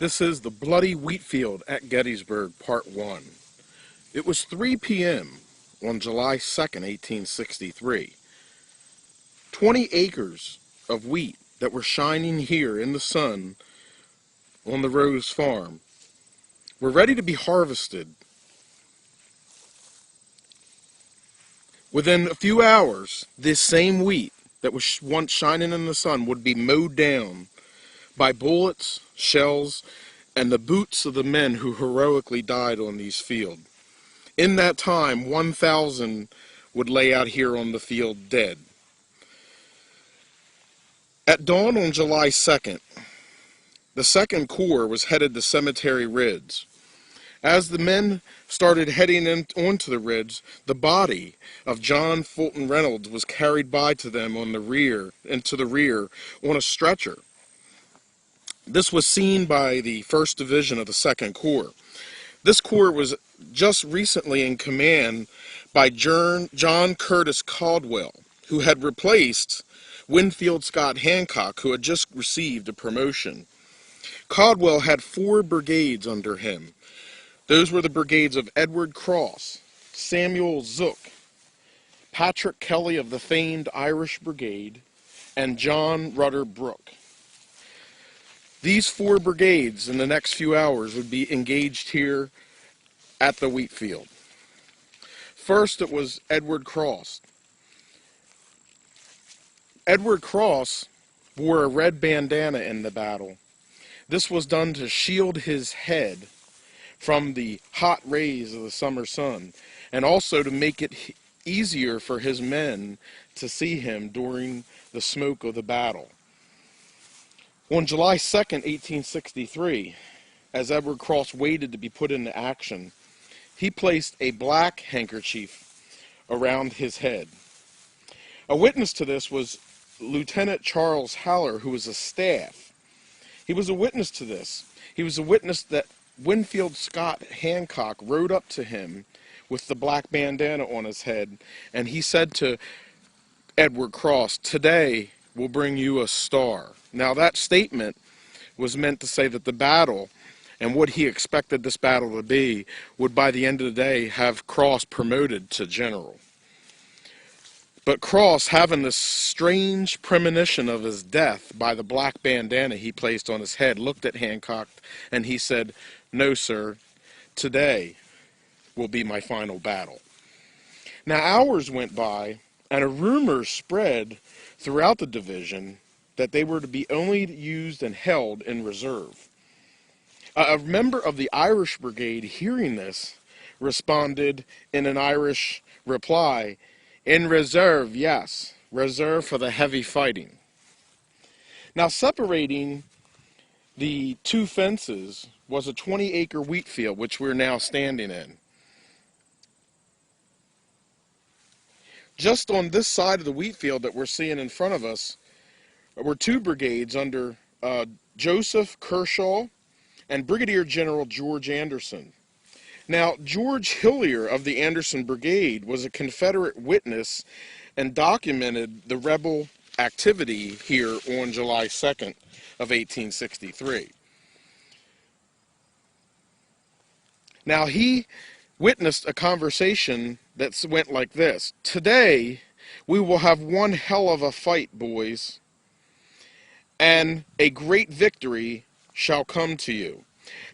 This is the Bloody Wheatfield at Gettysburg, Part 1. It was 3 p.m. on July 2nd, 1863. 20 acres of wheat that were shining here in the sun on the Rose Farm were ready to be harvested. Within a few hours, this same wheat that was once shining in the sun would be mowed down by bullets, shells, and the boots of the men who heroically died on these fields. In that time, 1,000 would lay out here on the field dead. At dawn on July 2nd, the 2nd Corps was headed to Cemetery Ridge. As the men started heading onto the ridge, the body of John Fulton Reynolds was carried by to them into the rear on a stretcher. This was seen by the 1st Division of the 2nd Corps. This corps was just recently in command by John Curtis Caldwell, who had replaced Winfield Scott Hancock, who had just received a promotion. Caldwell had 4 brigades under him. Those were the brigades of Edward Cross, Samuel Zook, Patrick Kelly of the famed Irish Brigade, and John Rudder Brooke. These 4 brigades in the next few hours would be engaged here at the Wheatfield. First, it was Edward Cross. Edward Cross wore a red bandana in the battle. This was done to shield his head from the hot rays of the summer sun, and also to make it easier for his men to see him during the smoke of the battle. On July 2nd, 1863, as Edward Cross waited to be put into action, he placed a black handkerchief around his head. A witness to this was Lieutenant Charles Haller, who was a staff. He was a witness to this. He was a witness that Winfield Scott Hancock rode up to him with the black bandana on his head, and he said to Edward Cross, "Today will bring you a star." Now that statement was meant to say that the battle and what he expected this battle to be would by the end of the day have Cross promoted to general. But Cross, having this strange premonition of his death by the black bandana he placed on his head, looked at Hancock and he said, "No, sir, today will be my final battle." Now hours went by and a rumor spread throughout the division that they were to be only used and held in reserve. A member of the Irish Brigade, hearing this, responded in an Irish reply, "In reserve, yes, reserve for the heavy fighting." Now separating the two fences was a 20-acre wheat field, which we're now standing in. Just on this side of the wheat field that we're seeing in front of us were 2 brigades under Joseph Kershaw and Brigadier General George Anderson. Now, George Hillier of the Anderson Brigade was a Confederate witness and documented the rebel activity here on July 2nd of 1863. Now, he witnessed a conversation that went like this: "Today, we will have one hell of a fight, boys, and a great victory shall come to you."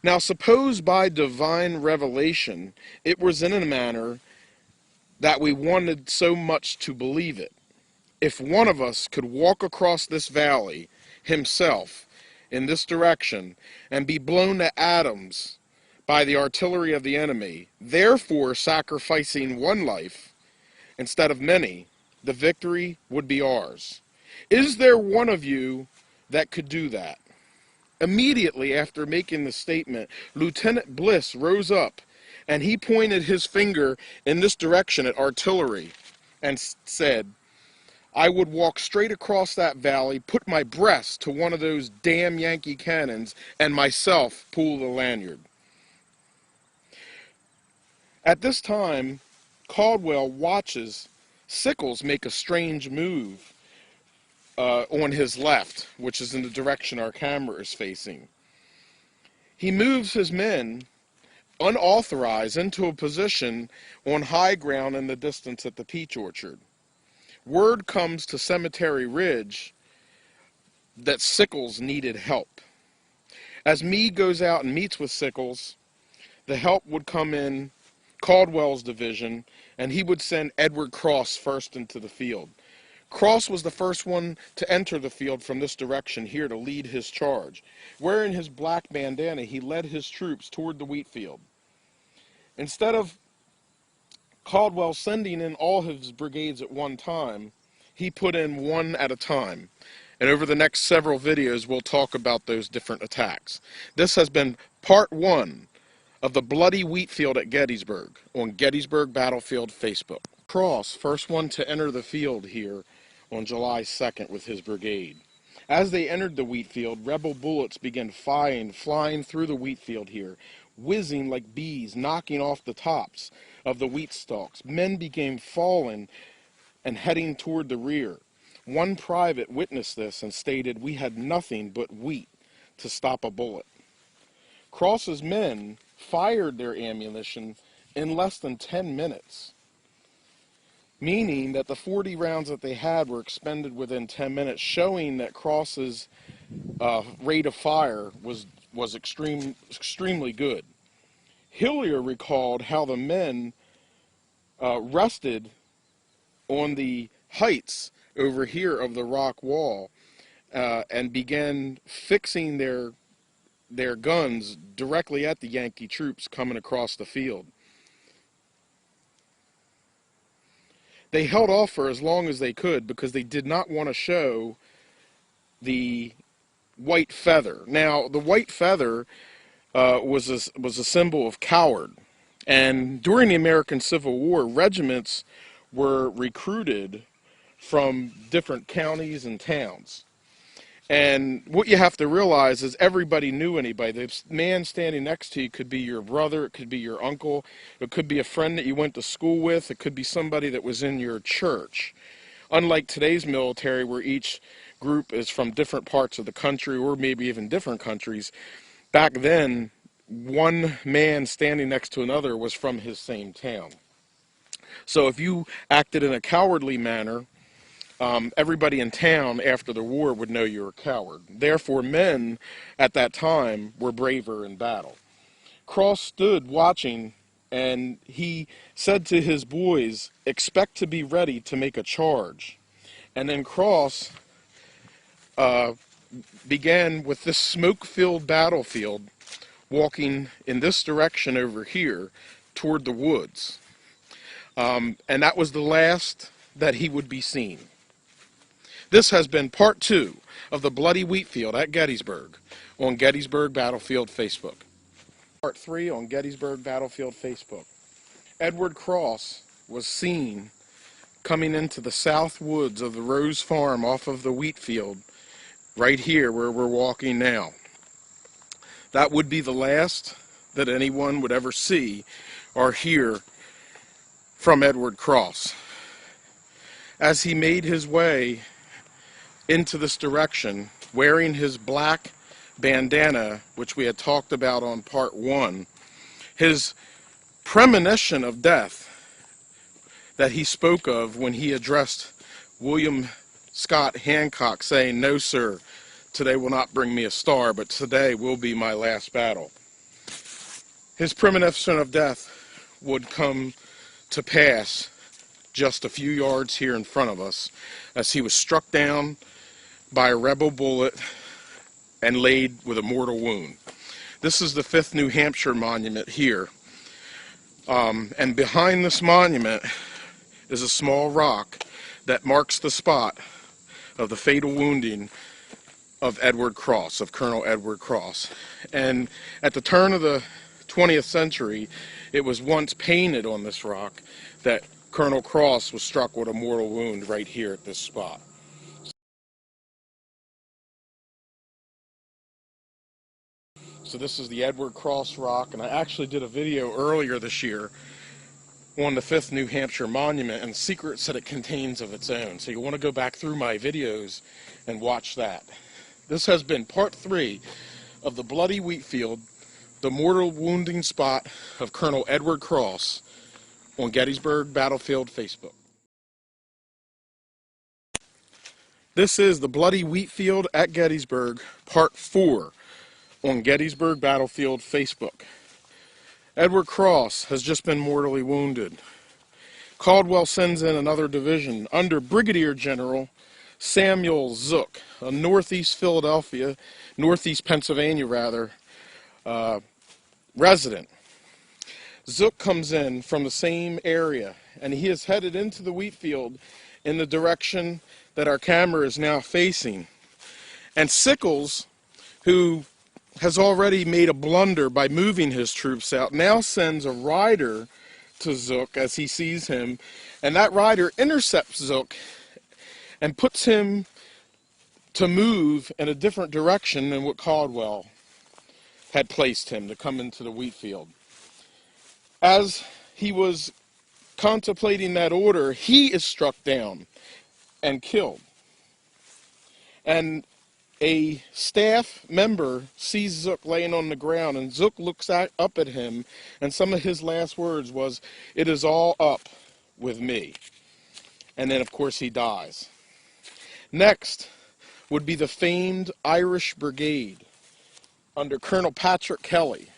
Now suppose by divine revelation it was in a manner that we wanted so much to believe it. If one of us could walk across this valley himself in this direction and be blown to atoms by the artillery of the enemy, therefore sacrificing one life instead of many, the victory would be ours. Is there one of you that could do that? Immediately after making the statement, Lieutenant Bliss rose up and he pointed his finger in this direction at artillery and said, "I would walk straight across that valley, put my breast to one of those damn Yankee cannons, and myself pull the lanyard." At this time, Caldwell watches Sickles make a strange move on his left, which is in the direction our camera is facing. He moves his men unauthorized into a position on high ground in the distance at the peach orchard. Word comes to Cemetery Ridge that Sickles needed help. As Meade goes out and meets with Sickles, the help would come in Caldwell's division, and he would send Edward Cross first into the field. Cross was the first one to enter the field from this direction here to lead his charge. Wearing his black bandana, he led his troops toward the Wheatfield. Instead of Caldwell sending in all his brigades at one time, he put in one at a time. And over the next several videos, we'll talk about those different attacks. This has been part 1 of the Bloody Wheatfield at Gettysburg on Gettysburg Battlefield Facebook. Cross, first one to enter the field here on July 2nd with his brigade. As they entered the Wheatfield, rebel bullets began flying through the Wheatfield here, whizzing like bees, knocking off the tops of the wheat stalks. Men began falling and heading toward the rear. One private witnessed this and stated, "We had nothing but wheat to stop a bullet." Cross's men fired their ammunition in less than 10 minutes, meaning that the 40 rounds that they had were expended within 10 minutes, showing that Cross's rate of fire was extremely good. Hillier recalled how the men rested on the heights over here of the rock wall and began fixing their guns directly at the Yankee troops coming across the field. They held off for as long as they could because they did not want to show the white feather. Now, the white feather was a symbol of coward. And during the American Civil War, regiments were recruited from different counties and towns. And what you have to realize is everybody knew anybody. The man standing next to you could be your brother, it could be your uncle, it could be a friend that you went to school with, it could be somebody that was in your church. Unlike today's military where each group is from different parts of the country or maybe even different countries, back then one man standing next to another was from his same town. So if you acted in a cowardly manner, everybody in town after the war would know you're a coward. Therefore, men at that time were braver in battle. Cross stood watching, and he said to his boys, "Expect to be ready to make a charge." And then Cross began with this smoke-filled battlefield, walking in this direction over here toward the woods. And that was the last that he would be seen. This has been part 2 of the Bloody Wheatfield at Gettysburg on Gettysburg Battlefield Facebook. Part 3 on Gettysburg Battlefield Facebook. Edward Cross was seen coming into the south woods of the Rose Farm off of the Wheatfield, right here where we're walking now. That would be the last that anyone would ever see or hear from Edward Cross. As he made his way into this direction, wearing his black bandana, which we had talked about on part 1, his premonition of death that he spoke of when he addressed William Scott Hancock, saying, "No, sir, today will not bring me a star, but today will be my last battle." His premonition of death would come to pass just a few yards here in front of us as he was struck down by a rebel bullet and laid with a mortal wound. This is the 5th New Hampshire monument here. And behind this monument is a small rock that marks the spot of the fatal wounding of Edward Cross, of Colonel Edward Cross. And at the turn of the 20th century, it was once painted on this rock that Colonel Cross was struck with a mortal wound right here at this spot. So this is the Edward Cross rock, and I actually did a video earlier this year on the 5th New Hampshire monument and secrets that it contains of its own. So you want to go back through my videos and watch that. This has been part 3 of the Bloody Wheatfield the mortal wounding spot of Colonel Edward Cross on Gettysburg Battlefield Facebook. This is the Bloody Wheatfield at Gettysburg, Part 4 on Gettysburg Battlefield Facebook. Edward Cross has just been mortally wounded. Caldwell sends in another division under Brigadier General Samuel Zook, a northeast Pennsylvania resident. Zook comes in from the same area, and he is headed into the Wheatfield in the direction that our camera is now facing. And Sickles, who has already made a blunder by moving his troops out, now sends a rider to Zook as he sees him, and that rider intercepts Zook and puts him to move in a different direction than what Caldwell had placed him to come into the Wheatfield. As he was contemplating that order, he is struck down and killed. And a staff member sees Zook laying on the ground, and Zook looks up at him, and some of his last words was, "It is all up with me." And then, of course, he dies. Next would be the famed Irish Brigade under Colonel Patrick Kelly.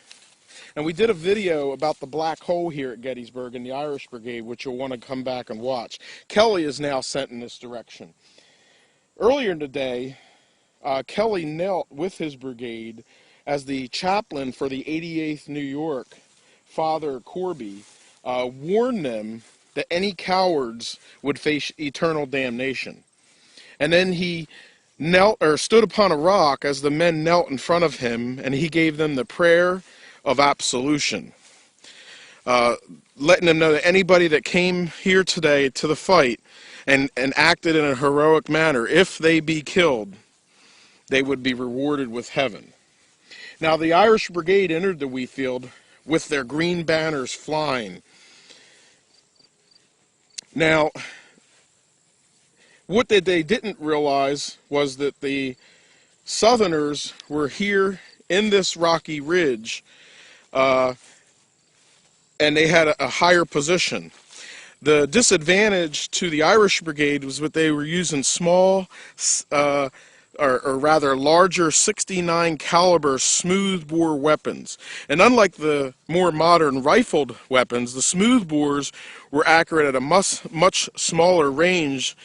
And we did a video about the black hole here at Gettysburg and the Irish Brigade, which you'll want to come back and watch. Kelly is now sent in this direction. Earlier in the day, Kelly knelt with his brigade as the chaplain for the 88th New York, Father Corby, warned them that any cowards would face eternal damnation. And then he stood upon a rock as the men knelt in front of him, and he gave them the prayer of absolution, letting them know that anybody that came here today to the fight and acted in a heroic manner, if they be killed, they would be rewarded with heaven. Now, the Irish Brigade entered the Wheatfield with their green banners flying. Now, what they didn't realize was that the Southerners were here in this rocky ridge, and they had a higher position. The disadvantage to the Irish Brigade was that they were using small, or rather larger 69 caliber smoothbore weapons. And unlike the more modern rifled weapons, the smoothbores were accurate at a much smaller range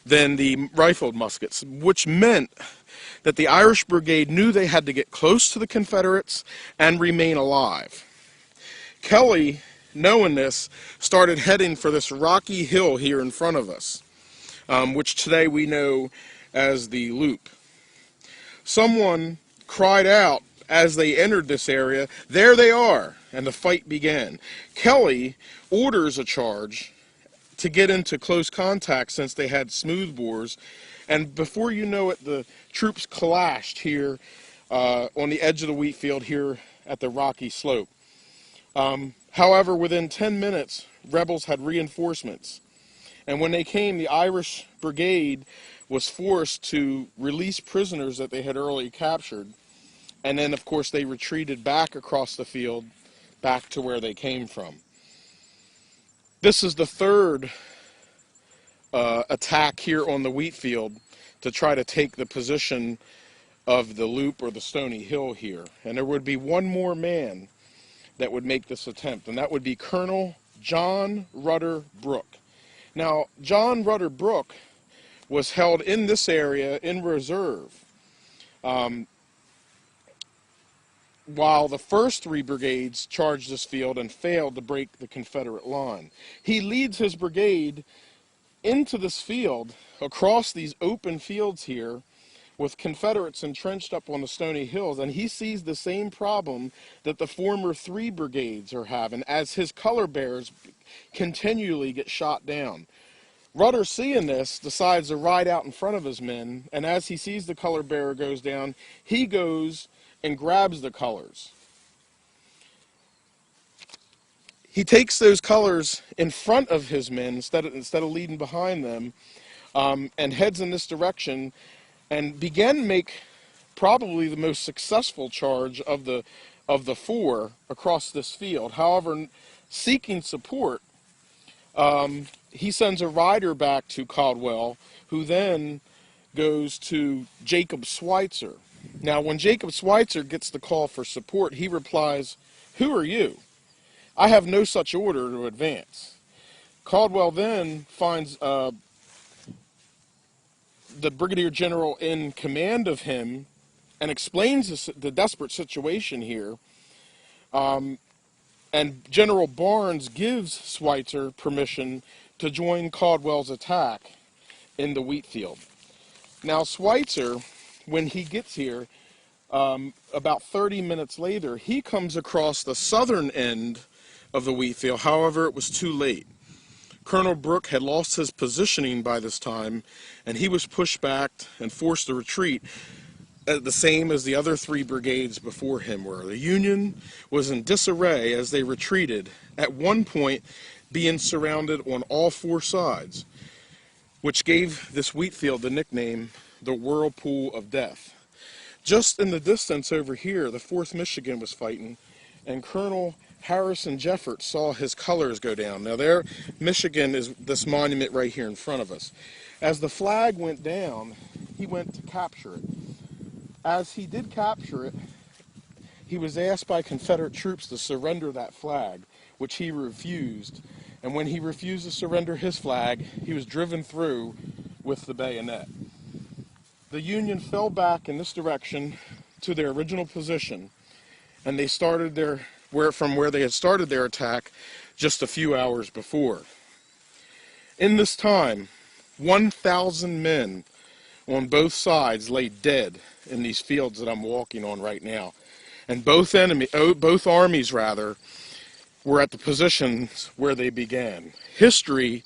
than the rifled muskets, which meant that the Irish Brigade knew they had to get close to the Confederates and remain alive. Kelly, knowing this, started heading for this rocky hill here in front of us, which today we know as the Loop. Someone cried out as they entered this area, "There they are!" and the fight began. Kelly orders a charge to get into close contact since they had smoothbores, and before you know it, the troops clashed here on the edge of the Wheatfield here at the rocky slope. However, within 10 minutes, rebels had reinforcements, and when they came, the Irish Brigade was forced to release prisoners that they had early captured, and then, of course, they retreated back across the field, back to where they came from. This is the third attack here on the Wheatfield to try to take the position of the Loop or the Stony Hill here. And there would be one more man that would make this attempt, and that would be Colonel John Rudder Brooke. Now, John Rudder Brooke was held in this area in reserve while the first three brigades charged this field and failed to break the Confederate line. He leads his brigade into this field, across these open fields here, with Confederates entrenched up on the Stony Hills, and he sees the same problem that the former three brigades are having as his color bearers continually get shot down. Rudder, seeing this, decides to ride out in front of his men, and as he sees the color bearer goes down, he goes and grabs the colors. He takes those colors in front of his men instead of leading behind them, and heads in this direction and began to make probably the most successful charge of the of the four across this field. However, seeking support, he sends a rider back to Caldwell, who then goes to Jacob Schweitzer. Now, when Jacob Schweitzer gets the call for support, he replies, "Who are you? I have no such order to advance." Caldwell then finds the brigadier general in command of him and explains the desperate situation here. And General Barnes gives Schweitzer permission to join Caldwell's attack in the Wheatfield. Now, Schweitzer, when he gets here, about 30 minutes later, he comes across the southern end of the Wheatfield. However, it was too late. Colonel Brooke had lost his positioning by this time, and he was pushed back and forced to retreat, the same as the other three brigades before him were. The Union was in disarray as they retreated, at one point being surrounded on all four sides, which gave this Wheatfield the nickname the Whirlpool of Death. Just in the distance over here, the 4th Michigan was fighting, and Colonel Harrison Jeffert saw his colors go down. Now there, Michigan is this monument right here in front of us. As the flag went down, he went to capture it. As he did capture it, he was asked by Confederate troops to surrender that flag, which he refused. And when he refused to surrender his flag, he was driven through with the bayonet. The Union fell back in this direction to their original position, and they started from where they had started their attack just a few hours before. In this time, 1,000 men on both sides lay dead in these fields that I'm walking on right now. And both armies were at the positions where they began. History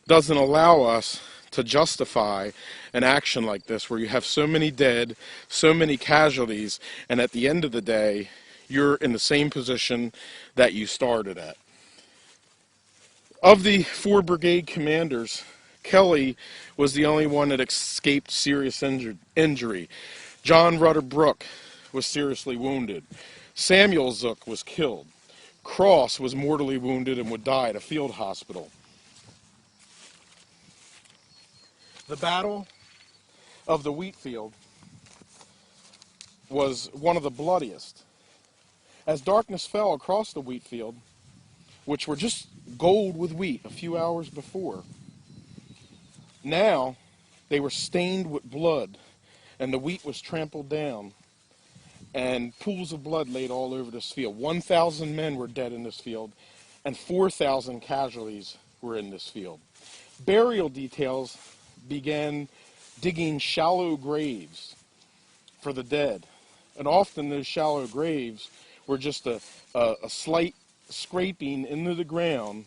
doesn't allow us to justify an action like this, where you have so many dead, so many casualties, and at the end of the day, you're in the same position that you started at. Of the 4 brigade commanders, Kelly was the only one that escaped serious injury. John Rudder Brooke was seriously wounded. Samuel Zook was killed. Cross was mortally wounded and would die at a field hospital. The Battle of the Wheatfield was one of the bloodiest. As darkness fell across the Wheatfield, which were just gold with wheat a few hours before, now they were stained with blood, and the wheat was trampled down, and pools of blood laid all over this field. 1,000 men were dead in this field, and 4,000 casualties were in this field. Burial details began digging shallow graves for the dead, and often those shallow graves were just a slight scraping into the ground.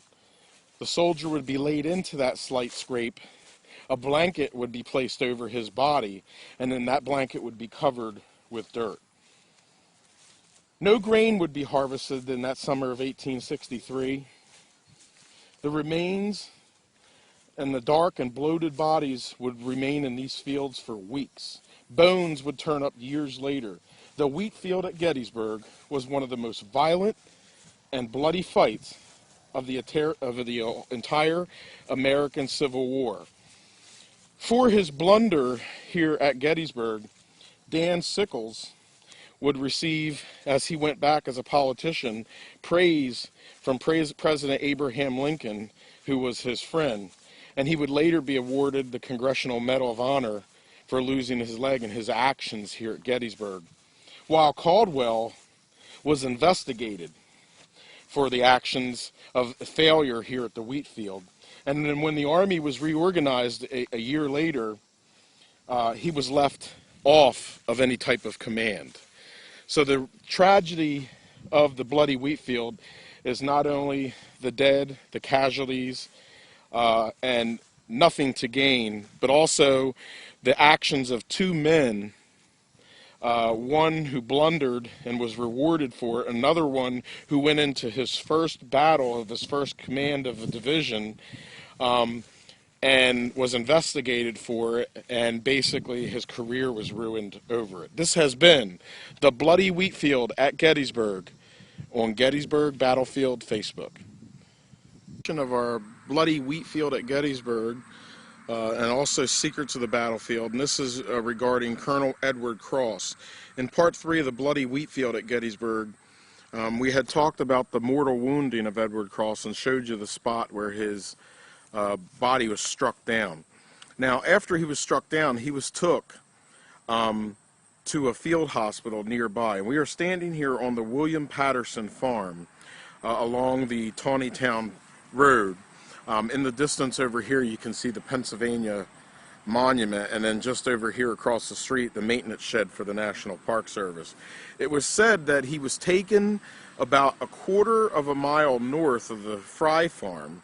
The soldier would be laid into that slight scrape, a blanket would be placed over his body, and then that blanket would be covered with dirt. No grain would be harvested in that summer of 1863. The remains and the dark and bloated bodies would remain in these fields for weeks. Bones would turn up years later. The Wheatfield at Gettysburg was one of the most violent and bloody fights of the entire American Civil War. For his blunder here at Gettysburg, Dan Sickles would receive, as he went back as a politician, praise from President Abraham Lincoln, who was his friend. And he would later be awarded the Congressional Medal of Honor for losing his leg in his actions here at Gettysburg, while Caldwell was investigated for the actions of failure here at the Wheatfield. And then when the Army was reorganized a year later, he was left off of any type of command. So the tragedy of the bloody Wheatfield is not only the dead, the casualties, and nothing to gain, but also the actions of 2 men, one who blundered and was rewarded for it, another one who went into his first battle of his first command of a division, and and was investigated for it, and basically his career was ruined over it. This has been the Bloody Wheatfield at Gettysburg on Gettysburg Battlefield Facebook. Of our Bloody Wheatfield at Gettysburg, and also Secrets of the Battlefield, and this is regarding Colonel Edward Cross. In part 3 of the Bloody Wheatfield at Gettysburg, we had talked about the mortal wounding of Edward Cross and showed you the spot where his body was struck down. Now, after he was struck down, he was took to a field hospital nearby. And we are standing here on the William Patterson farm along the Taneytown Road. In the distance over here, you can see the Pennsylvania Monument, and then just over here across the street, the maintenance shed for the National Park Service. It was said that he was taken about a quarter of a mile north of the Fry farm.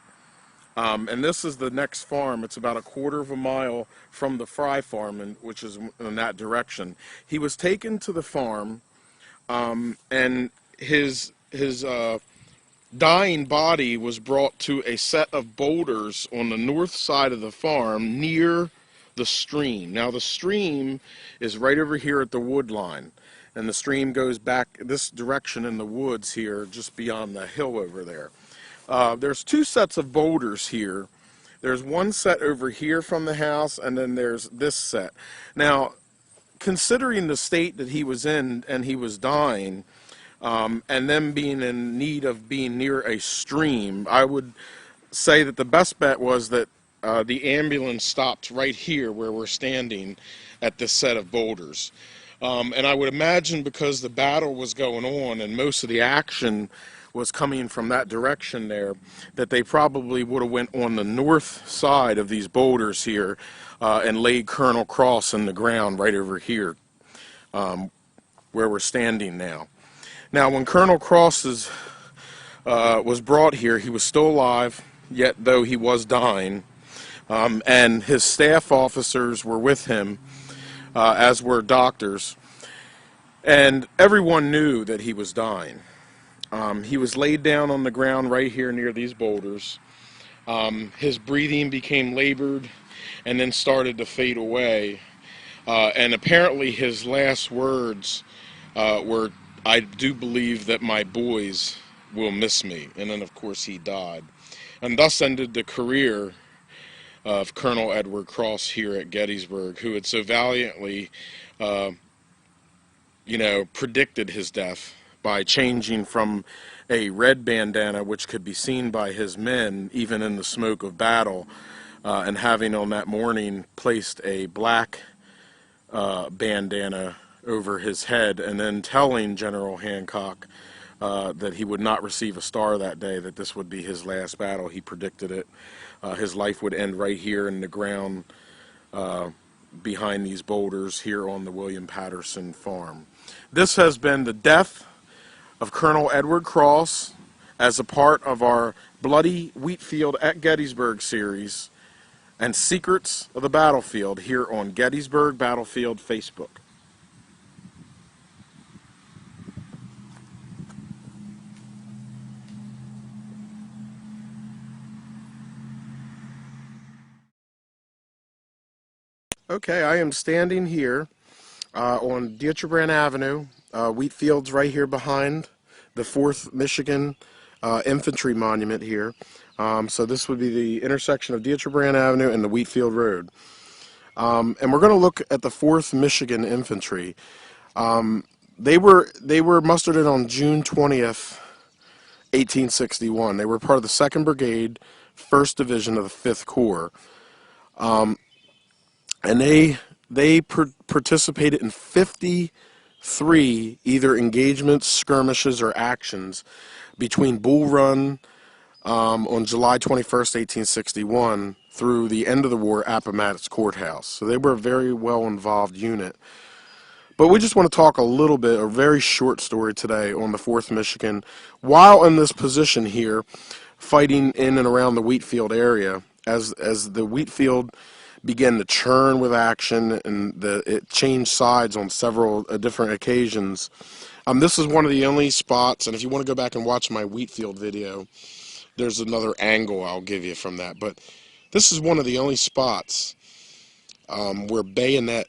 And this is the next farm. It's about a quarter of a mile from the Fry farm, which is in that direction. He was taken to the farm, and his dying body was brought to a set of boulders on the north side of the farm near the stream. Now the stream is right over here at the wood line, and the stream goes back this direction in the woods here just beyond the hill over there. There's two sets of boulders here. There's one set over here from the house, and then there's this set. Now, considering the state that he was in and he was dying, and them being in need of being near a stream, I would say that the best bet was that the ambulance stopped right here where we're standing at this set of boulders. And I would imagine because the battle was going on and most of the action was coming from that direction there, that they probably would have went on the north side of these boulders here and laid Colonel Cross in the ground right over here where we're standing now. Now, when Colonel Cross was brought here, he was still alive, yet though he was dying, and his staff officers were with him, as were doctors, and everyone knew that he was dying. He was laid down on the ground right here near these boulders. His breathing became labored and then started to fade away, and apparently his last words were, "I do believe that my boys will miss me," and then of course he died. And thus ended the career of Colonel Edward Cross here at Gettysburg, who had so valiantly predicted his death by changing from a red bandana, which could be seen by his men even in the smoke of battle, and having on that morning placed a black bandana over his head, and then telling General Hancock that he would not receive a star that day, that this would be his last battle. He predicted it. His life would end right here in the ground behind these boulders here on the William Patterson farm. This has been the death of Colonel Edward Cross as a part of our Bloody Wheatfield at Gettysburg series and Secrets of the Battlefield here on Gettysburg Battlefield Facebook. Okay, I am standing here on Gettysburg Avenue. Wheatfield's right here behind the 4th Michigan Infantry Monument here. So this would be the intersection of Gettysburg Avenue and the Wheatfield Road. And we're going to look at the 4th Michigan Infantry. They were mustered in on June 20th, 1861. They were part of the 2nd Brigade, 1st Division of the 5th Corps. And they participated in 53 either engagements, skirmishes, or actions between Bull Run on July 21st, 1861 through the end of the war, Appomattox Courthouse. So they were a very well involved unit. But we just want to talk a little bit, a very short story today on the 4th Michigan. While in this position here, fighting in and around the Wheatfield area, as the Wheatfield began to churn with action and it changed sides on several different occasions. This is one of the only spots, and if you want to go back and watch my Wheatfield video, there's another angle I'll give you from that. But This is one of the only spots where bayonet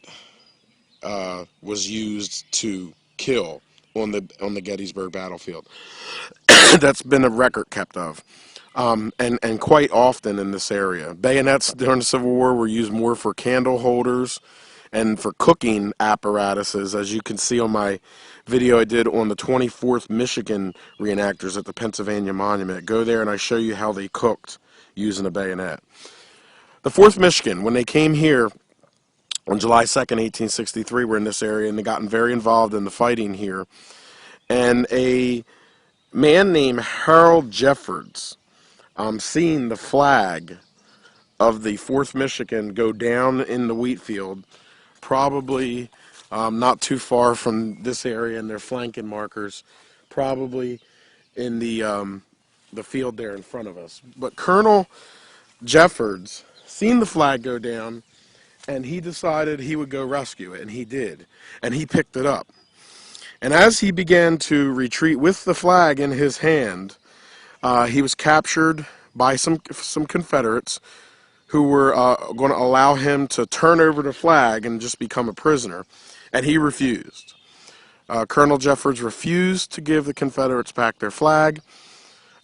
was used to kill on the Gettysburg battlefield. That's been a record kept of. And quite often in this area. Bayonets during the Civil War were used more for candle holders and for cooking apparatuses, as you can see on my video I did on the 24th Michigan reenactors at the Pennsylvania Monument. Go there and I show you how they cooked using a bayonet. The 4th Michigan, when they came here on July 2nd, 1863, were in this area, and they gotten very involved in the fighting here. And a man named Harold Jeffords, seeing the flag of the 4th Michigan go down in the Wheatfield, probably not too far from this area, and their flanking markers, probably in the field there in front of us. But Colonel Jeffords seen the flag go down, and he decided he would go rescue it, and he did, and he picked it up. And as he began to retreat with the flag in his hand, he was captured by some Confederates who were going to allow him to turn over the flag and just become a prisoner, and he refused. Colonel Jeffords refused to give the Confederates back their flag,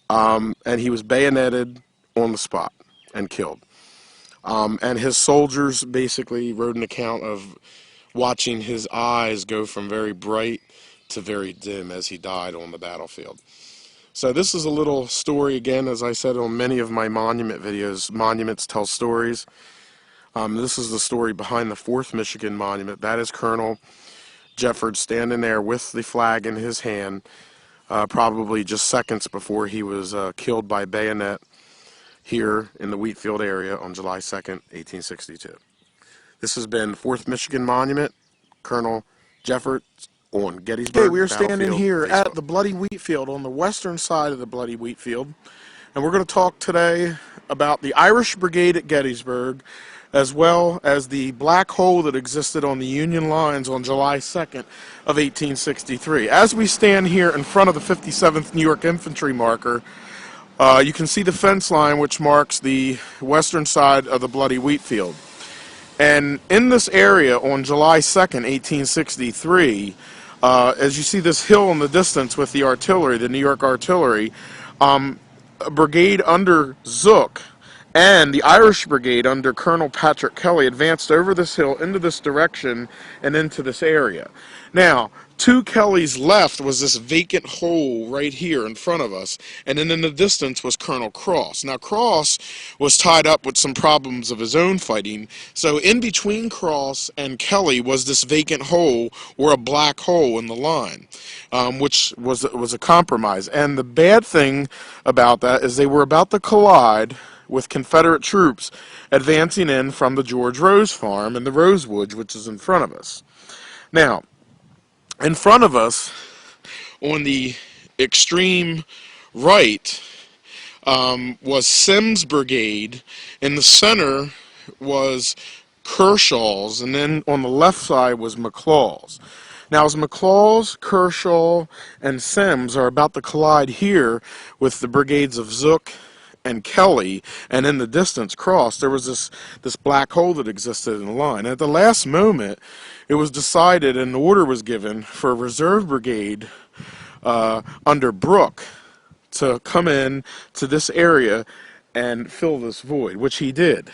and he was bayoneted on the spot and killed. And his soldiers basically wrote an account of watching his eyes go from very bright to very dim as he died on the battlefield. So this is a little story, again, as I said on many of my monument videos. Monuments tell stories. This is the story behind the 4th Michigan Monument. That is Colonel Jeffords standing there with the flag in his hand, probably just seconds before he was killed by bayonet here in the Wheatfield area on July 2nd, 1862. This has been 4th Michigan Monument, Colonel Jeffords on Gettysburg. Okay, we are standing here at the Bloody Wheatfield, on the western side of the Bloody Wheatfield, and we're going to talk today about the Irish Brigade at Gettysburg, as well as the black hole that existed on the Union lines on July 2nd of 1863. As we stand here in front of the 57th New York Infantry marker, you can see the fence line which marks the western side of the Bloody Wheatfield. And in this area on July 2nd, 1863, as you see this hill in the distance with the artillery, the New York artillery, a brigade under Zook and the Irish Brigade under Colonel Patrick Kelly advanced over this hill into this direction and into this area. Now, to Kelly's left was this vacant hole right here in front of us, and then in the distance was Colonel Cross. Now, Cross was tied up with some problems of his own fighting, so in between Cross and Kelly was this vacant hole, or a black hole in the line, which was a compromise. And the bad thing about that is they were about to collide with Confederate troops advancing in from the George Rose Farm and the Rosewoods, which is in front of us. Now, in front of us, on the extreme right, was Sims' brigade. In the center was Kershaw's, and then on the left side was McLaw's. Now, as McLaw's, Kershaw, and Sims are about to collide here with the brigades of Zook and Kelly, and in the distance Cross, there was this black hole that existed in the line. At the last moment, it was decided and an order was given for a reserve brigade under Brooke to come in to this area and fill this void, which he did.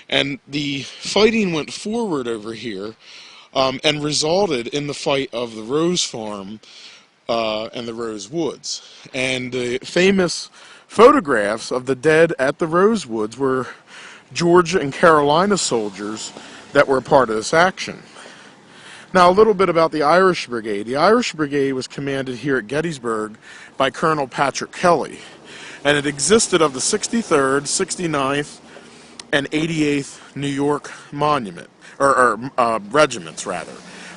And the fighting went forward over here and resulted in the fight of the Rose Farm and the Rose Woods. And the famous photographs of the dead at the Rose Woods were Georgia and Carolina soldiers that were a part of this action. Now, a little bit about the Irish Brigade. The Irish Brigade was commanded here at Gettysburg by Colonel Patrick Kelly, and it existed of the 63rd, 69th, and 88th New York monument, or regiments, rather.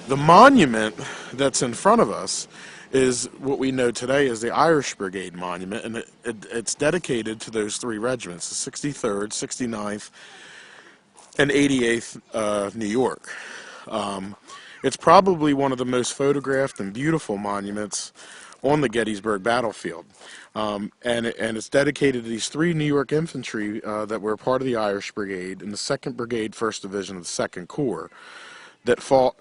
The monument that's in front of us is what we know today as the Irish Brigade Monument, and it's dedicated to those three regiments, the 63rd, 69th, and 88th New York. It's probably one of the most photographed and beautiful monuments on the Gettysburg battlefield. And it's dedicated to these 3 New York infantry that were part of the Irish Brigade in the 2nd Brigade, 1st Division of the 2nd Corps that fought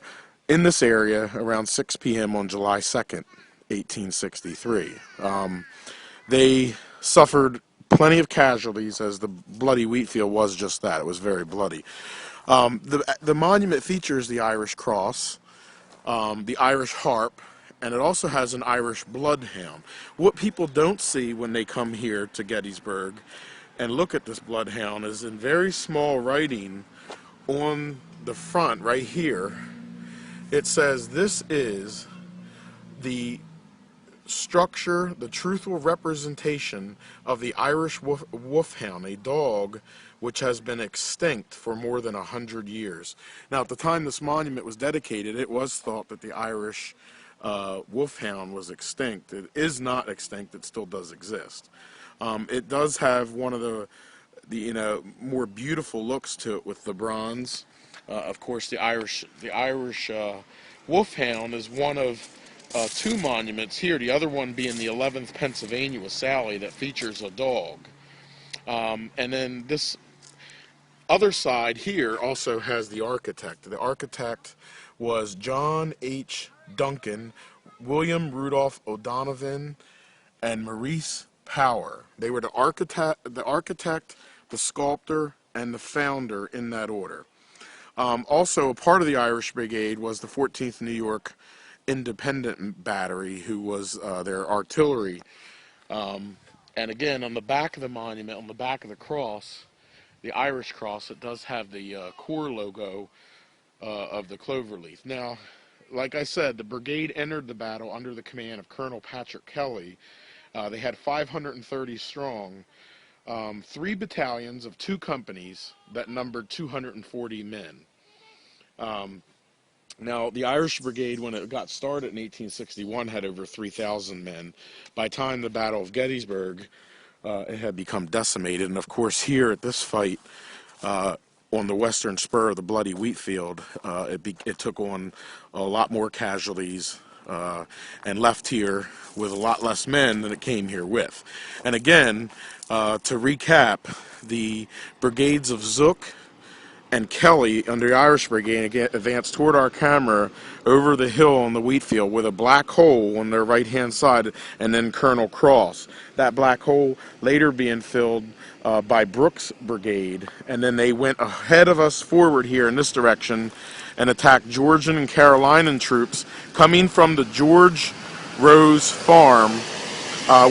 in this area around 6 p.m. on July 2nd, 1863. They suffered plenty of casualties, as the bloody Wheatfield was just that. It was very bloody. The monument features the Irish cross, the Irish harp, and it also has an Irish bloodhound. What people don't see when they come here to Gettysburg and look at this bloodhound is in very small writing on the front right here. It says, "This is the structure, the truthful representation of the Irish wolfhound, a dog which has been extinct for more than 100 years." Now, at the time this monument was dedicated, it was thought that the Irish wolfhound was extinct. It is not extinct. It still does exist. It does have one of the more beautiful looks to it with the bronze. Of course, the Irish wolfhound is one of 2 monuments here, the other one being the 11th Pennsylvania with Sally that features a dog. And then this other side here also has the architect. The architect was John H. Duncan, William Rudolph O'Donovan, and Maurice Power. They were the architect, the sculptor, and the founder in that order. Also, a part of the Irish Brigade was the 14th New York Independent Battery, who was their artillery. And again, on the back of the monument, on the back of the cross, the Irish cross, it does have the Corps logo of the cloverleaf. Now, like I said, the brigade entered the battle under the command of Colonel Patrick Kelly. They had 530 strong, 3 battalions of 2 companies that numbered 240 men. Now, the Irish Brigade, when it got started in 1861, had over 3,000 men. By the time the Battle of Gettysburg, it had become decimated. And, of course, here at this fight, on the western spur of the bloody Wheatfield, it took on a lot more casualties and left here with a lot less men than it came here with. And again, to recap, the brigades of Zook and Kelly under the Irish Brigade advanced toward our camera over the hill on the Wheatfield with a black hole on their right-hand side, and then Colonel Cross. That black hole later being filled by Brooks' brigade, and then they went ahead of us forward here in this direction and attacked Georgian and Carolinian troops coming from the George Rose Farm,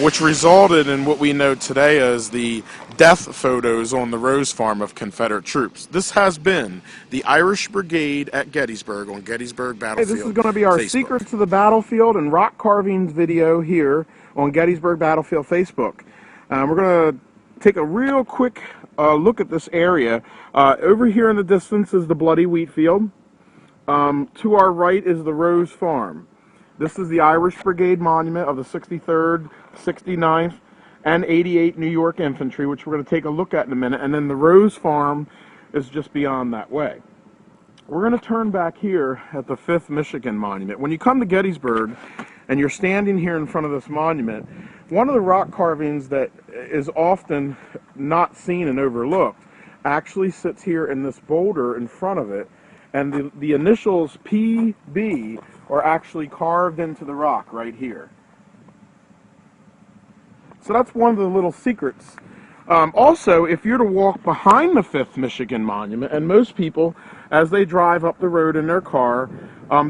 which resulted in what we know today as the death photos on the Rose Farm of Confederate troops. This has been the Irish Brigade at Gettysburg on Gettysburg Battlefield. Hey, this is going to be our Facebook. Secrets to the Battlefield and Rock Carvings video here on Gettysburg Battlefield Facebook. We're going to take a real quick look at this area. Over here in the distance is the bloody Wheatfield. To our right is the Rose Farm. This is the Irish Brigade monument of the 63rd, 69th, and 88th New York Infantry, which we're going to take a look at in a minute. And then the Rose Farm is just beyond that way. We're going to turn back here at the 5th Michigan Monument. When you come to Gettysburg and you're standing here in front of this monument, one of the rock carvings that is often not seen and overlooked actually sits here in this boulder in front of it. And the initials PB are actually carved into the rock right here. So that's one of the little secrets. Also, if you're to walk behind the 5th Michigan Monument, and most people, as they drive up the road in their car,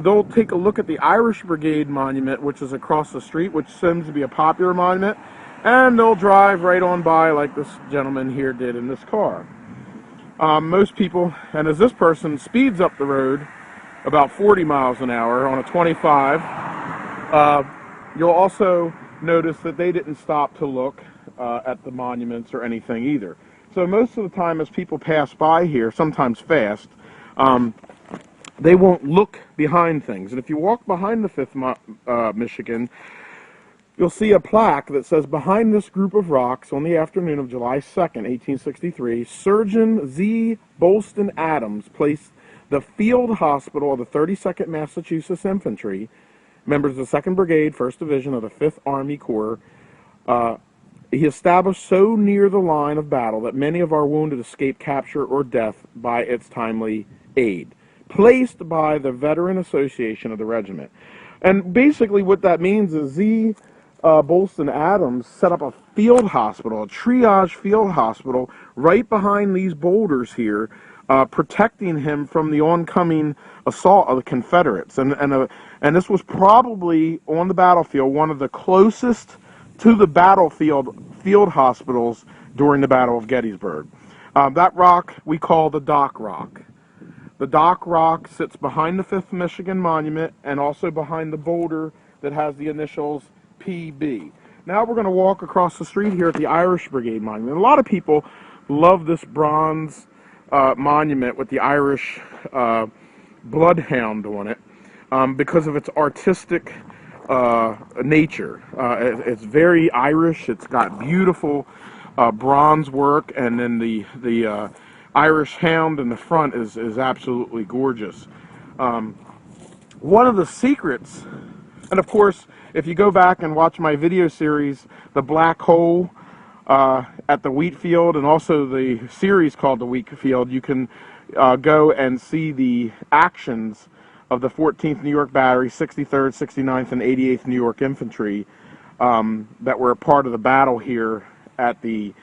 they'll take a look at the Irish Brigade Monument, which is across the street, which seems to be a popular monument, and they'll drive right on by like this gentleman here did in this car. Most people, and as this person speeds up the road about 40 miles an hour on a 25, you'll also notice that they didn't stop to look at the monuments or anything either. So most of the time as people pass by here, sometimes fast, they won't look behind things. And if you walk behind the 5th Michigan, you'll see a plaque that says, "Behind this group of rocks on the afternoon of July 2nd, 1863, Surgeon Z. Bolston Adams placed the field hospital of the 32nd Massachusetts Infantry members of the 2nd Brigade, 1st Division of the 5th Army Corps. He established so near the line of battle that many of our wounded escaped capture or death by its timely aid, placed by the Veteran Association of the regiment. And basically what that means is Bolston Adams set up a field hospital, a triage field hospital, right behind these boulders here, protecting him from the oncoming assault of the Confederates. And this was probably, on the battlefield, one of the closest to the battlefield field hospitals during the Battle of Gettysburg. That rock we call the Dock Rock. The Dock Rock sits behind the 5th Michigan Monument and also behind the boulder that has the initials PB. Now we're going to walk across the street here at the Irish Brigade Monument. A lot of people love this bronze monument with the Irish bloodhound on it because of its artistic nature. It's very Irish. It's got beautiful bronze work, and then the Irish hound in the front is absolutely gorgeous. One of the secrets, and of course, if you go back and watch my video series, The Black Hole at the Wheatfield, and also the series called The Wheatfield, you can go and see the actions of the 14th New York Battery, 63rd, 69th, and 88th New York Infantry that were a part of the battle here at the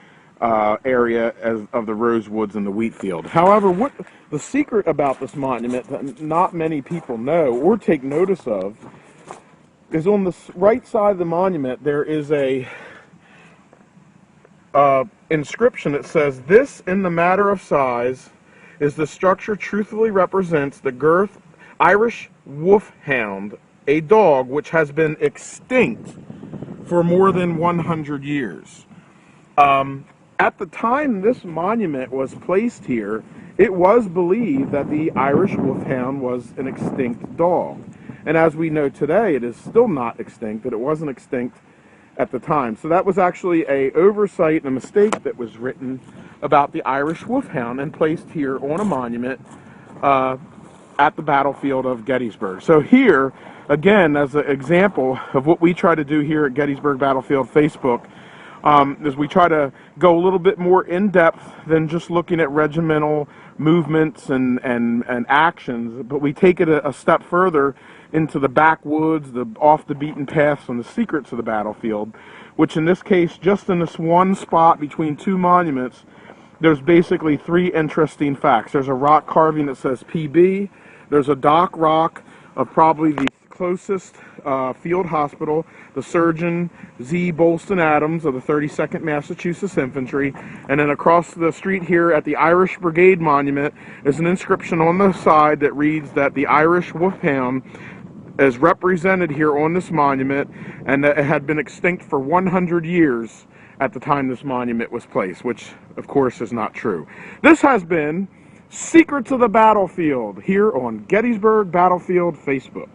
area of the Rosewoods and the Wheatfield. However, what the secret about this monument that not many people know or take notice of is on the right side of the monument there is a inscription that says, "This, in the matter of size, is the structure truthfully represents the girth Irish wolfhound, a dog which has been extinct for more than 100 years." At the time this monument was placed here, it was believed that the Irish wolfhound was an extinct dog. And as we know today, it is still not extinct, but it wasn't extinct at the time. So that was actually an oversight and a mistake that was written about the Irish wolfhound and placed here on a monument at the battlefield of Gettysburg. So here, again, as an example of what we try to do here at Gettysburg Battlefield Facebook, is we try to go a little bit more in depth than just looking at regimental movements and actions, but we take it a step further into the backwoods, the off the beaten paths, and the secrets of the battlefield, which in this case, just in this one spot between two monuments, there's basically 3 interesting facts. There's a rock carving that says PB, there's a dock rock of probably the closest field hospital, the surgeon Z. Bolston Adams of the 32nd Massachusetts Infantry, and then across the street here at the Irish Brigade Monument is an inscription on the side that reads that the Irish wolfhound is represented here on this monument and that it had been extinct for 100 years at the time this monument was placed, which of course is not true. This has been Secrets of the Battlefield here on Gettysburg Battlefield Facebook.